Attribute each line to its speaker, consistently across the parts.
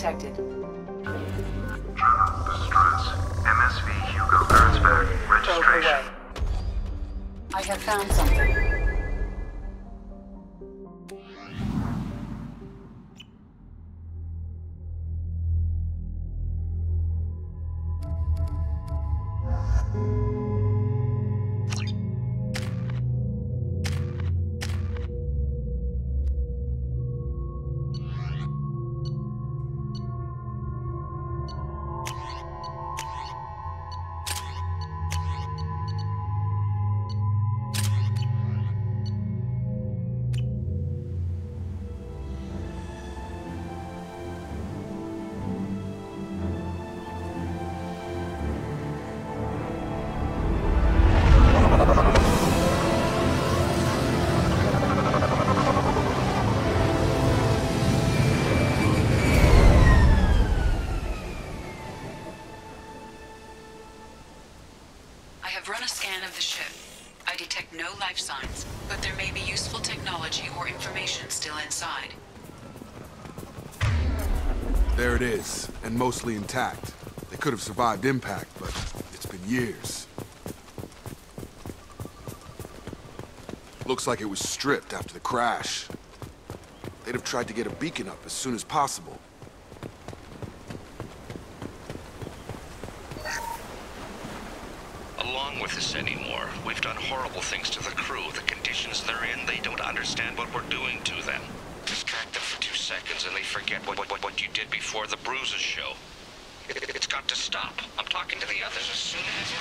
Speaker 1: detected.
Speaker 2: Journal, the Struts. MSV Hugo Gernsback. Registration.
Speaker 1: I have found something.
Speaker 3: Signs, but there may be useful technology or information still inside.
Speaker 4: There it is, and mostly intact. They could have survived impact, but it's been years. Looks like it was stripped after the crash. They'd have tried to get a beacon up as soon as possible.
Speaker 5: Along with this anymore. We've done horrible things to the crew. The conditions they're in, they don't understand what we're doing to them. Distract them for 2 seconds and they forget what you did before the bruises show. It's got to stop. I'm talking to the others as soon as...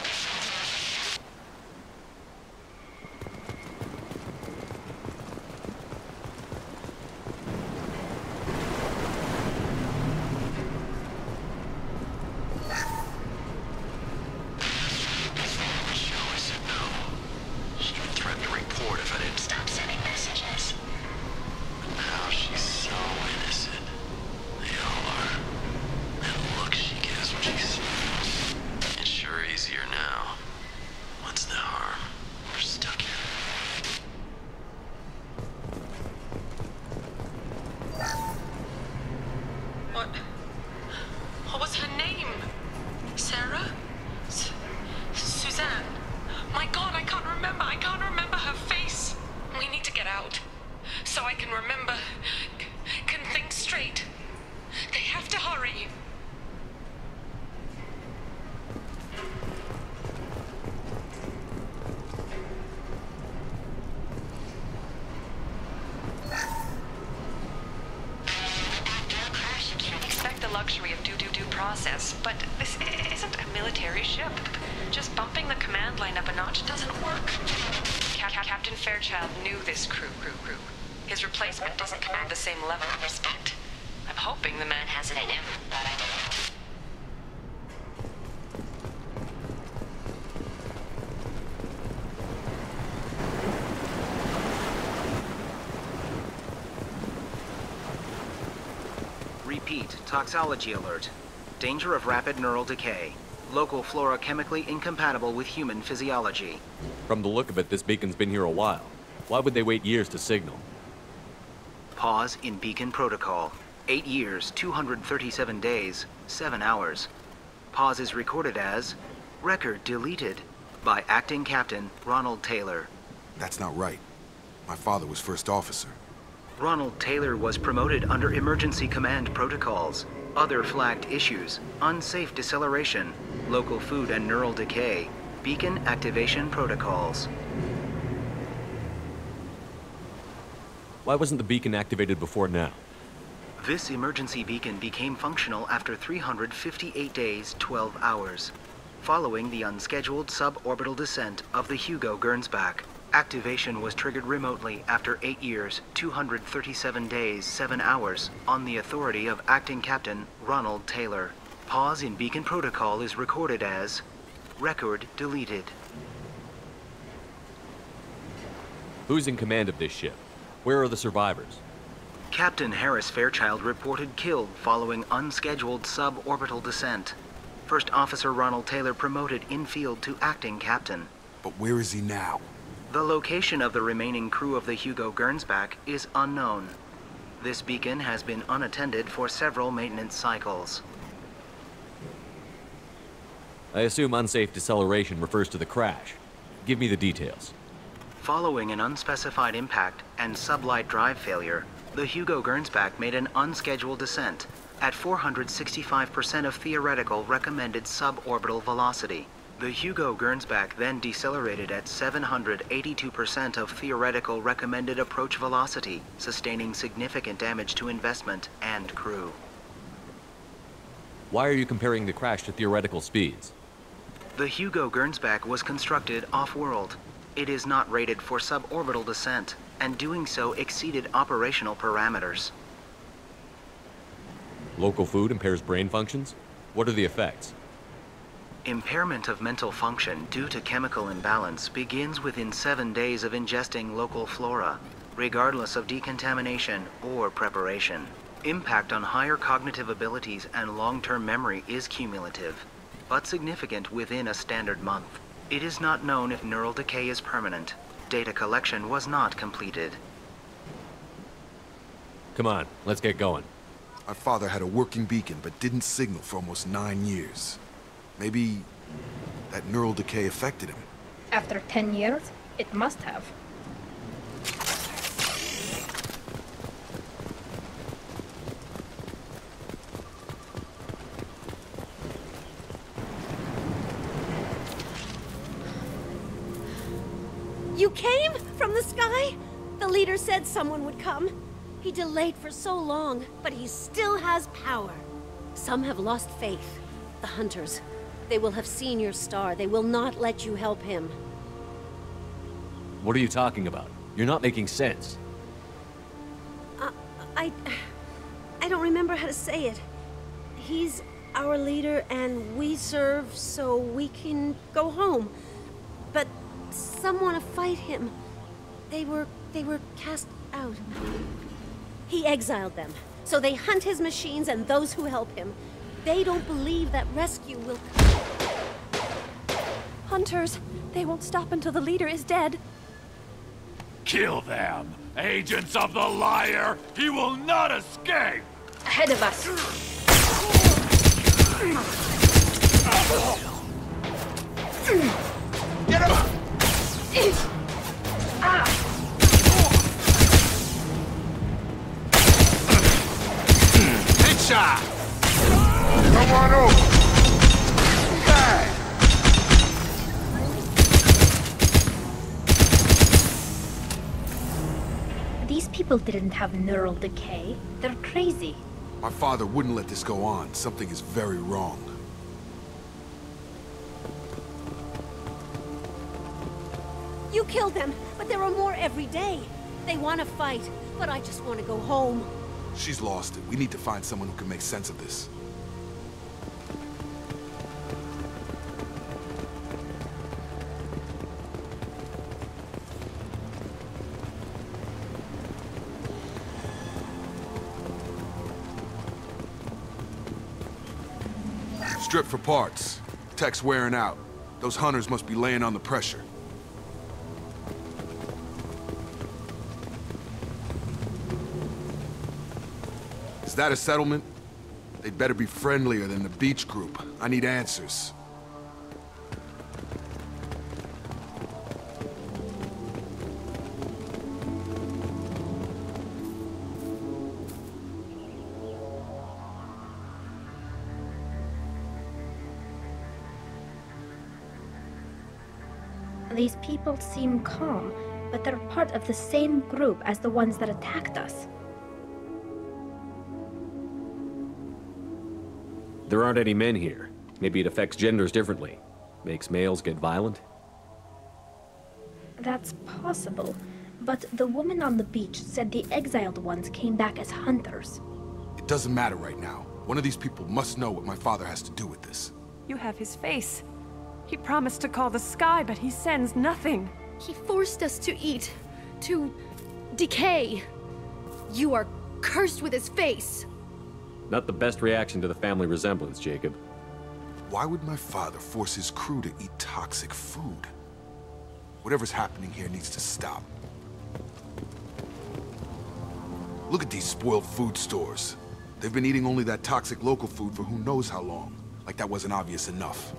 Speaker 6: But this isn't a military ship. Just bumping the command line up a notch doesn't work. Captain Fairchild knew this crew. His replacement doesn't command the same level of respect. I'm hoping the man has it in him, but I don't know.
Speaker 7: Repeat, toxology alert. Danger of rapid neural decay. Local flora chemically incompatible with human physiology.
Speaker 8: From the look of it, this beacon's been here a while. Why would they wait years to signal?
Speaker 7: Pause in beacon protocol. 8 years, 237 days, 7 hours. Pause is recorded as record deleted by Acting Captain Ronald Taylor.
Speaker 4: That's not right. My father was first officer.
Speaker 7: Ronald Taylor was promoted under emergency command protocols. Other flagged issues: unsafe deceleration, local food and neural decay, beacon activation protocols.
Speaker 8: Why wasn't the beacon activated before now?
Speaker 7: This emergency beacon became functional after 358 days, 12 hours, following the unscheduled suborbital descent of the Hugo Gernsback. Activation was triggered remotely after 8 years, 237 days, 7 hours, on the authority of Acting Captain Ronald Taylor. Pause in beacon protocol is recorded as record deleted.
Speaker 8: Who's in command of this ship? Where are the survivors?
Speaker 7: Captain Harris Fairchild reported killed following unscheduled suborbital descent. First Officer Ronald Taylor promoted in-field to Acting Captain.
Speaker 4: But where is he now?
Speaker 7: The location of the remaining crew of the Hugo Gernsback is unknown. This beacon has been unattended for several maintenance cycles.
Speaker 8: I assume unsafe deceleration refers to the crash. Give me the details.
Speaker 7: Following an unspecified impact and sublight drive failure, the Hugo Gernsback made an unscheduled descent at 465% of theoretical recommended suborbital velocity. The Hugo Gernsback then decelerated at 782% of theoretical recommended approach velocity, sustaining significant damage to investment and crew.
Speaker 8: Why are you comparing the crash to theoretical speeds?
Speaker 7: The Hugo Gernsback was constructed off-world. It is not rated for suborbital descent, and doing so exceeded operational parameters.
Speaker 8: Local food impairs brain functions? What are the effects?
Speaker 7: Impairment of mental function due to chemical imbalance begins within 7 days of ingesting local flora, regardless of decontamination or preparation. Impact on higher cognitive abilities and long-term memory is cumulative, but significant within a standard month. It is not known if neural decay is permanent. Data collection was not completed.
Speaker 8: Come on, let's get going.
Speaker 4: My father had a working beacon, but didn't signal for almost 9 years. Maybe that neural decay affected him.
Speaker 9: After 10 years, it must have.
Speaker 10: You came from the sky? The leader said someone would come. He delayed for so long, but he still has power. Some have lost faith. The hunters. They will have seen your star. They will not let you help him.
Speaker 8: What are you talking about? You're not making sense.
Speaker 10: I don't remember how to say it. He's our leader and we serve so we can go home. But some want to fight him. They were cast out. He exiled them, so they hunt his machines and those who help him. They don't believe that rescue will come.
Speaker 11: Hunters, they won't stop until the leader is dead.
Speaker 12: Kill them! Agents of the liar! He will not escape!
Speaker 9: Ahead of us.
Speaker 4: Get him! Headshot! Come on over!
Speaker 9: These people didn't have neural decay. They're crazy.
Speaker 4: My father wouldn't let this go on. Something is very wrong.
Speaker 10: You killed them, but there are more every day. They want to fight, but I just want to go home.
Speaker 4: She's lost it. We need to find someone who can make sense of this. Strip for parts. Tech's wearing out. Those hunters must be laying on the pressure. Is that a settlement? They'd better be friendlier than the beach group. I need answers.
Speaker 9: These people seem calm, but they're part of the same group as the ones that attacked us.
Speaker 8: There aren't any men here. Maybe it affects genders differently. Makes males get violent?
Speaker 9: That's possible, but the woman on the beach said the exiled ones came back as hunters.
Speaker 4: It doesn't matter right now. One of these people must know what my father has to do with this.
Speaker 11: You have his face. He promised to call the sky, but he sends nothing.
Speaker 10: He forced us to eat, to decay. You are cursed with his face.
Speaker 8: Not the best reaction to the family resemblance, Jacob.
Speaker 4: Why would my father force his crew to eat toxic food? Whatever's happening here needs to stop. Look at these spoiled food stores. They've been eating only that toxic local food for who knows how long. Like that wasn't obvious enough.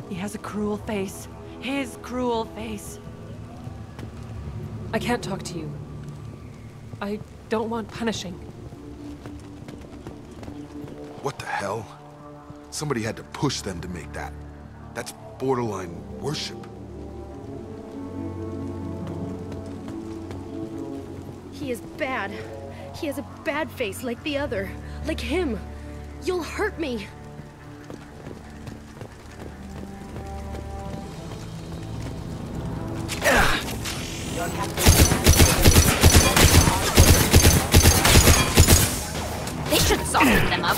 Speaker 11: He has a cruel face. His cruel face. I can't talk to you. I don't want punishing.
Speaker 4: What the hell? Somebody had to push them to make that. That's borderline worship.
Speaker 10: He is bad. He has a bad face like the other. Like him. You'll hurt me.
Speaker 1: They should soften them up.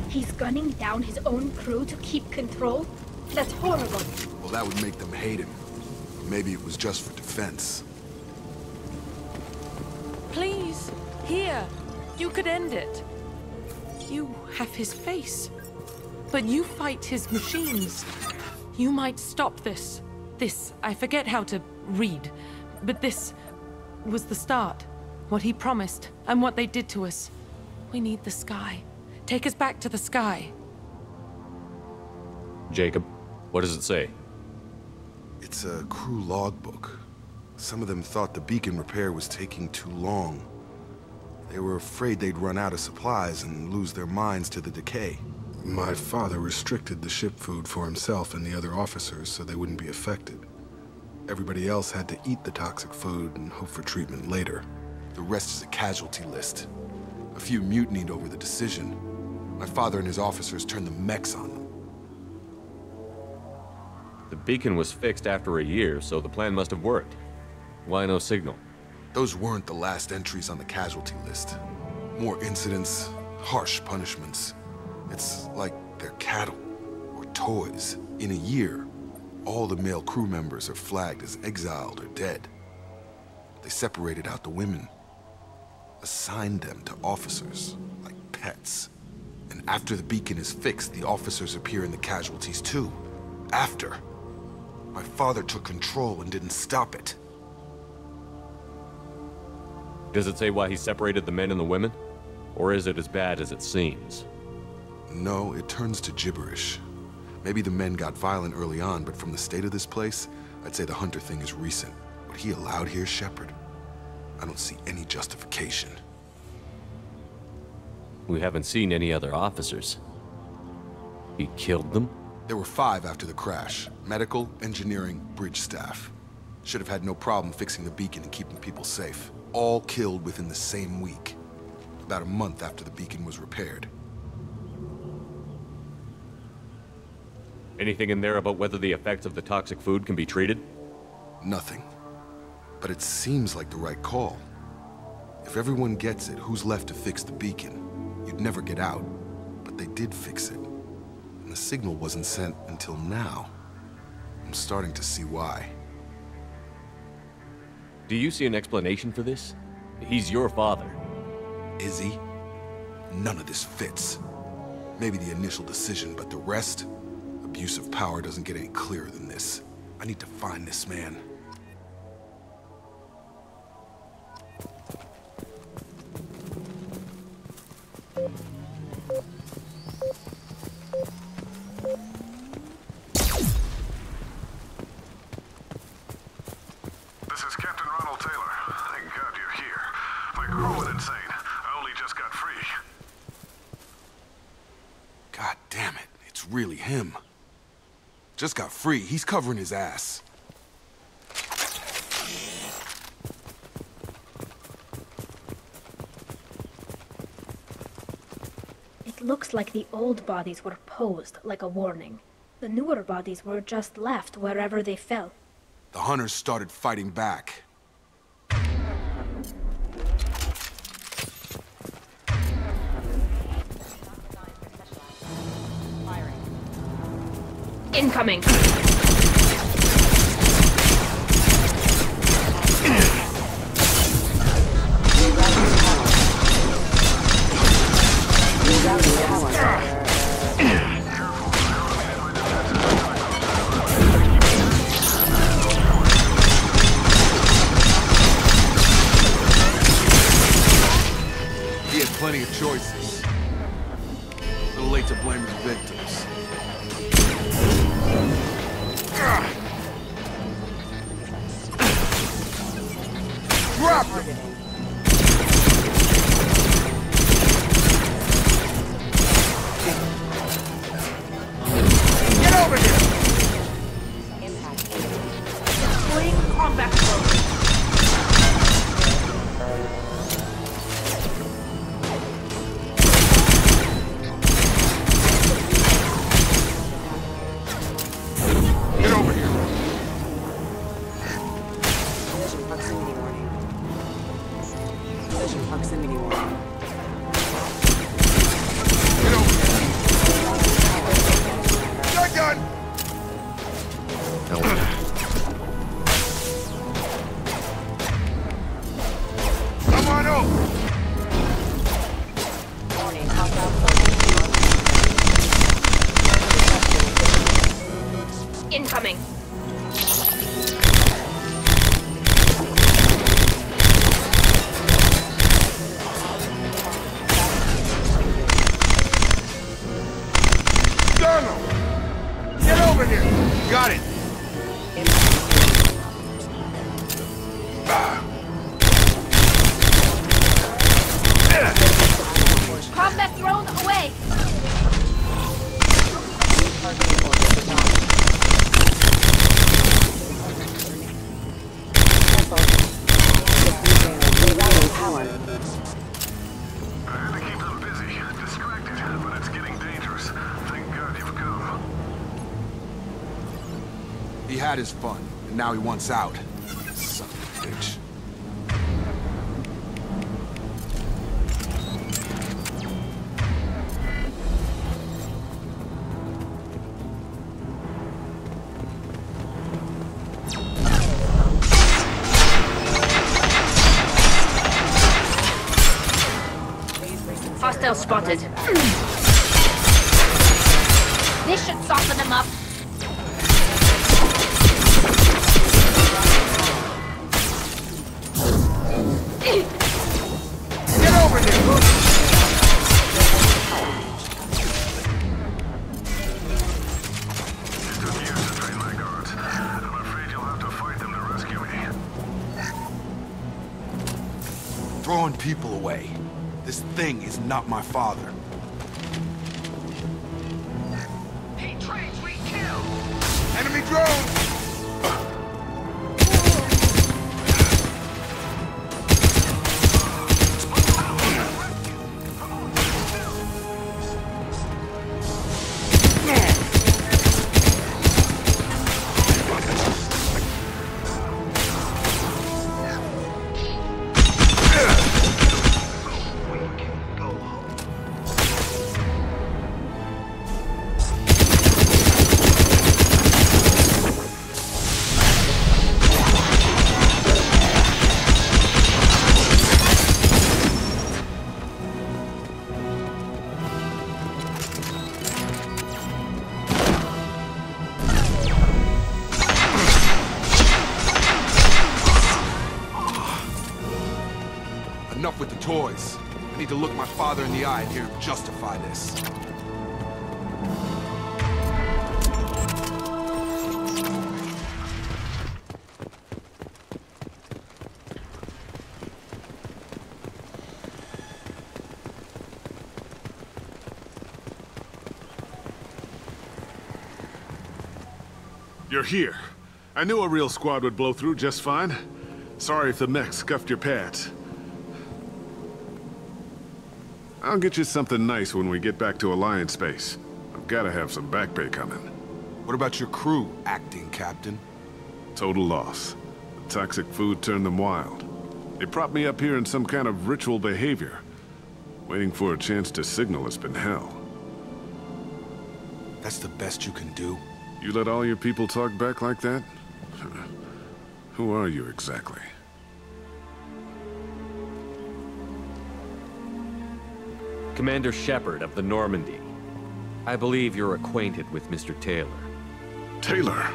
Speaker 9: He's gunning down his own crew to keep control? That's horrible.
Speaker 4: Well, that would make them hate him. Maybe it was just for defense.
Speaker 11: Please, here. You could end it. You have his face. But you fight his machines. You might stop this. This, I forget how to read. But this was the start. What he promised, and what they did to us. We need the sky. Take us back to the sky.
Speaker 8: Jacob, what does it say?
Speaker 4: It's a crew logbook. Some of them thought the beacon repair was taking too long. They were afraid they'd run out of supplies and lose their minds to the decay. My father restricted the ship food for himself and the other officers so they wouldn't be affected. Everybody else had to eat the toxic food and hope for treatment later. The rest is a casualty list. A few mutinied over the decision. My father and his officers turned the mechs on them.
Speaker 8: The beacon was fixed after a year, so the plan must have worked. Why no signal?
Speaker 4: Those weren't the last entries on the casualty list. More incidents, harsh punishments. It's like they're cattle, or toys. In a year, all the male crew members are flagged as exiled or dead. They separated out the women, assigned them to officers, like pets. And after the beacon is fixed, the officers appear in the casualties too. After. My father took control and didn't stop it.
Speaker 8: Does it say why he separated the men and the women? Or is it as bad as it seems?
Speaker 4: No, it turns to gibberish. Maybe the men got violent early on, but from the state of this place, I'd say the Hunter thing is recent. What he allowed here, Shepard, I don't see any justification.
Speaker 8: We haven't seen any other officers. He killed them?
Speaker 4: There were 5 after the crash. Medical, engineering, bridge staff. Should have had no problem fixing the beacon and keeping people safe. All killed within the same week. About a month after the beacon was repaired.
Speaker 8: Anything in there about whether the effects of the toxic food can be treated?
Speaker 4: Nothing. But it seems like the right call. If everyone gets it, who's left to fix the beacon? You'd never get out. But they did fix it. And the signal wasn't sent until now. I'm starting to see why.
Speaker 8: Do you see an explanation for this? He's your father.
Speaker 4: Is he? None of this fits. Maybe the initial decision, but the rest? Abuse of power doesn't get any clearer than this. I need to find this man.
Speaker 2: This is Captain Ronald Taylor. Thank God you're here. My crew went insane. I only just got free.
Speaker 4: God damn it, it's really him. Just got free. He's covering his ass.
Speaker 9: It looks like the old bodies were posed like a warning. The newer bodies were just left wherever they fell.
Speaker 4: The hunters started fighting back.
Speaker 9: Incoming!
Speaker 4: plenty of choices. A little late to blame his victims. Drop him! Get over here!
Speaker 1: Deploying combat mode.
Speaker 4: Get over here!
Speaker 13: Vision proximity warning. Vision proximity warning.
Speaker 4: Get over here! Shotgun! Come on over!
Speaker 13: Warning, hostile forces.
Speaker 1: Incoming.
Speaker 4: Donald! Get over here! Got it!
Speaker 1: Combat drone away.
Speaker 2: I had to keep them busy, distracted, but it's getting dangerous. Thank God you've come.
Speaker 4: He had his fun, and now he wants out. Son of a bitch.
Speaker 1: Hostile spotted. This should soften them up.
Speaker 4: Get over here!
Speaker 2: It took years to train my guards. I'm afraid you'll have to fight them to rescue me.
Speaker 4: Throwing people away. This thing is not my father.
Speaker 2: He trains, we kill!
Speaker 4: Enemy drone! Enough with the toys. I need to look my father in the eye and hear him justify this.
Speaker 2: You're here. I knew a real squad would blow through just fine. Sorry if the mech scuffed your pads. I'll get you something nice when we get back to Alliance base. I've gotta have some back pay coming.
Speaker 4: What about your crew, acting captain?
Speaker 2: Total loss. The toxic food turned them wild. They propped me up here in some kind of ritual behavior. Waiting for a chance to signal has been hell.
Speaker 4: That's the best you can do?
Speaker 2: You let all your people talk back like that? Who are you exactly?
Speaker 8: Commander Shepard of the Normandy. I believe you're acquainted with Mr. Taylor.
Speaker 2: Taylor?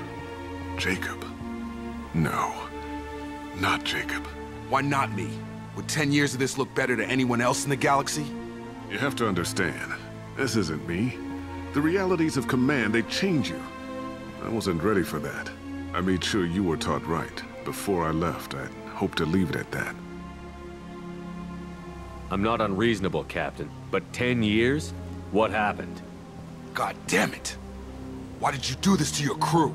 Speaker 2: Jacob? No, not Jacob.
Speaker 4: Why not me? Would 10 years of this look better to anyone else in the galaxy?
Speaker 2: You have to understand, this isn't me. The realities of command, they change you. I wasn't ready for that. I made sure you were taught right. Before I left, I'd hoped to leave it at that.
Speaker 8: I'm not unreasonable, Captain, but 10 years? What happened?
Speaker 4: God damn it! Why did you do this to your crew?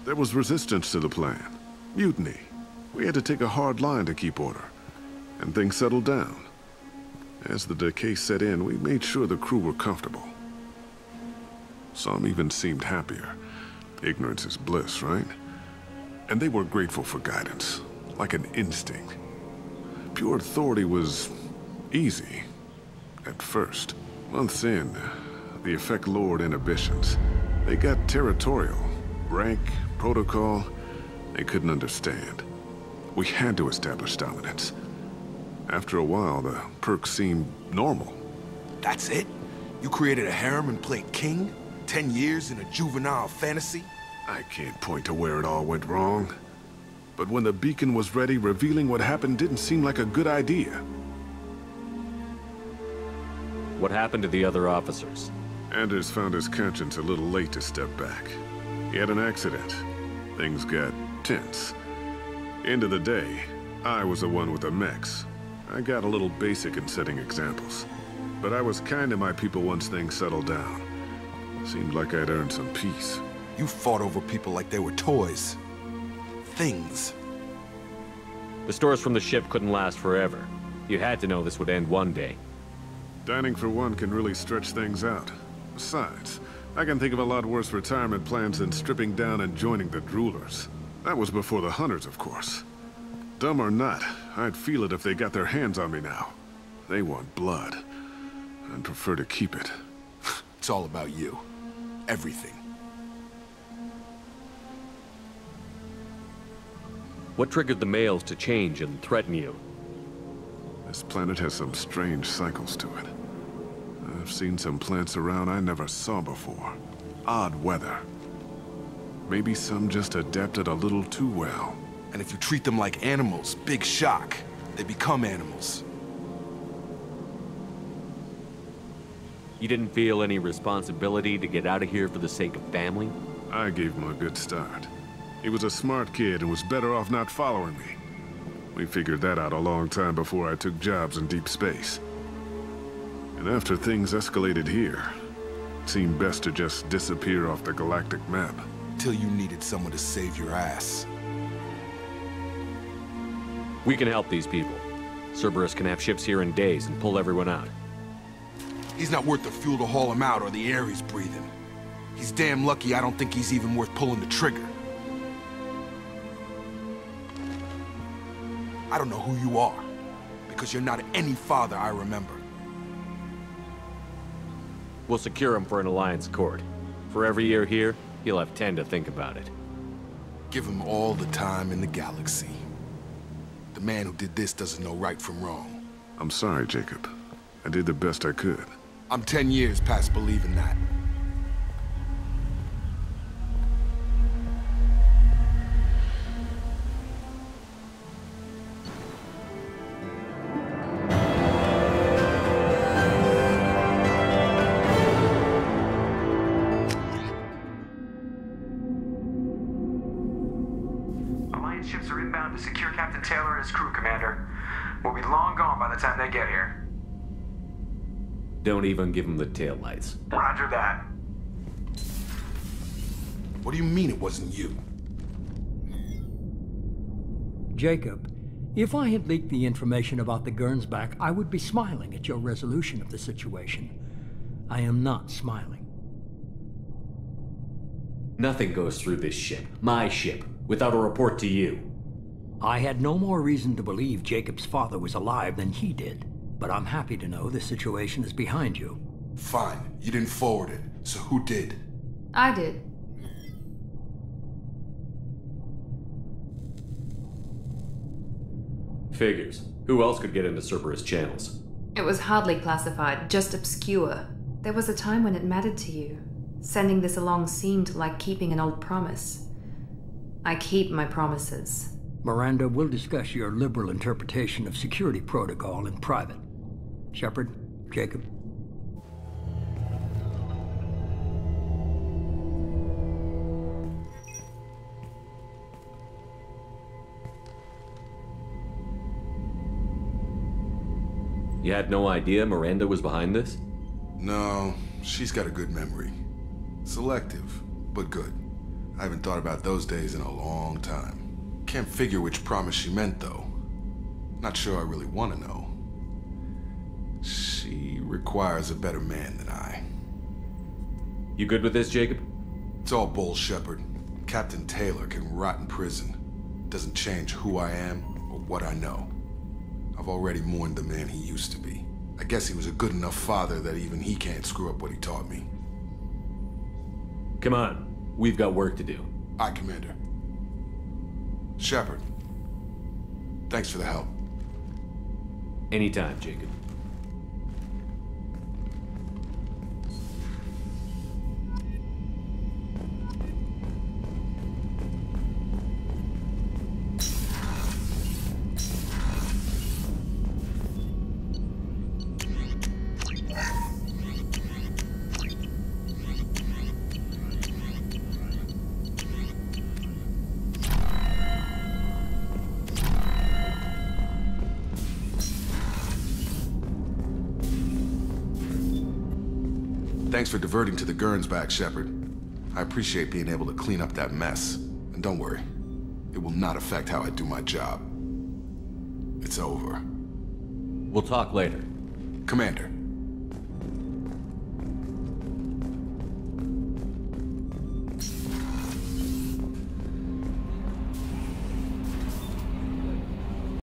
Speaker 2: There was resistance to the plan. Mutiny. We had to take a hard line to keep order. And things settled down. As the decay set in, we made sure the crew were comfortable. Some even seemed happier. Ignorance is bliss, right? And they were grateful for guidance, like an instinct. Pure authority was easy, at first. Months in, the effect lowered inhibitions. They got territorial. Rank, protocol, they couldn't understand. We had to establish dominance. After a while, the perks seemed normal.
Speaker 4: That's it? You created a harem and played king? 10 years in a juvenile fantasy?
Speaker 2: I can't point to where it all went wrong. But when the beacon was ready, revealing what happened didn't seem like a good idea.
Speaker 8: What happened to the other officers?
Speaker 2: Anders found his conscience a little late to step back. He had an accident. Things got tense. End of the day, I was the one with the mechs. I got a little basic in setting examples. But I was kind to my people once things settled down. Seemed like I'd earned some peace.
Speaker 4: You fought over people like they were toys. Things.
Speaker 8: The stores from the ship couldn't last forever. You had to know this would end one day.
Speaker 2: Dining for one can really stretch things out. Besides, I can think of a lot worse retirement plans than stripping down and joining the droolers. That was before the hunters, of course. Dumb or not, I'd feel it if they got their hands on me now. They want blood. I'd prefer to keep it.
Speaker 4: It's all about you. Everything.
Speaker 8: What triggered the males to change and threaten you?
Speaker 2: This planet has some strange cycles to it. I've seen some plants around I never saw before. Odd weather. Maybe some just adapted a little too well.
Speaker 4: And if you treat them like animals, big shock. They become animals.
Speaker 8: You didn't feel any responsibility to get out of here for the sake of family?
Speaker 2: I gave him a good start. He was a smart kid and was better off not following me. We figured that out a long time before I took jobs in deep space. And after things escalated here, it seemed best to just disappear off the galactic map.
Speaker 4: Till you needed someone to save your ass.
Speaker 8: We can help these people. Cerberus can have ships here in days and pull everyone out.
Speaker 4: He's not worth the fuel to haul him out or the air he's breathing. He's damn lucky I don't think he's even worth pulling the trigger. I don't know who you are, because you're not any father I remember.
Speaker 8: We'll secure him for an Alliance court. For every year here, he'll have 10 to think about it.
Speaker 4: Give him all the time in the galaxy. The man who did this doesn't know right from wrong.
Speaker 2: I'm sorry, Jacob. I did the best I could.
Speaker 4: I'm 10 years past believing that.
Speaker 14: Alliance ships are inbound to secure Captain Taylor and his crew, Commander. We'll be long gone by the time they get here.
Speaker 8: Don't even give him the taillights.
Speaker 14: Roger that.
Speaker 4: What do you mean it wasn't you?
Speaker 15: Jacob, if I had leaked the information about the Gernsback, I would be smiling at your resolution of the situation. I am not smiling.
Speaker 8: Nothing goes through this ship, my ship, without a report to you.
Speaker 15: I had no more reason to believe Jacob's father was alive than he did. But I'm happy to know the situation is behind you.
Speaker 4: Fine. You didn't forward it. So who did?
Speaker 16: I did.
Speaker 8: Figures. Who else could get into Cerberus channels?
Speaker 16: It was hardly classified, just obscure. There was a time when it mattered to you. Sending this along seemed like keeping an old promise. I keep my promises.
Speaker 15: Miranda, we'll discuss your liberal interpretation of security protocol in private. Shepard, Jacob.
Speaker 8: You had no idea Miranda was behind this?
Speaker 4: No, she's got a good memory. Selective, but good. I haven't thought about those days in a long time. Can't figure which promise she meant, though. Not sure I really want to know. She requires a better man than I.
Speaker 8: You good with this, Jacob?
Speaker 4: It's all bull, Shepard. Captain Taylor can rot in prison. Doesn't change who I am or what I know. I've already mourned the man he used to be. I guess he was a good enough father that even he can't screw up what he taught me.
Speaker 8: Come on. We've got work to do.
Speaker 4: Aye, Commander. Shepard, thanks for the help.
Speaker 8: Anytime, Jacob.
Speaker 4: Thanks for diverting to the Gernsback, Shepard. I appreciate being able to clean up that mess. And don't worry, it will not affect how I do my job. It's over.
Speaker 8: We'll talk later.
Speaker 4: Commander.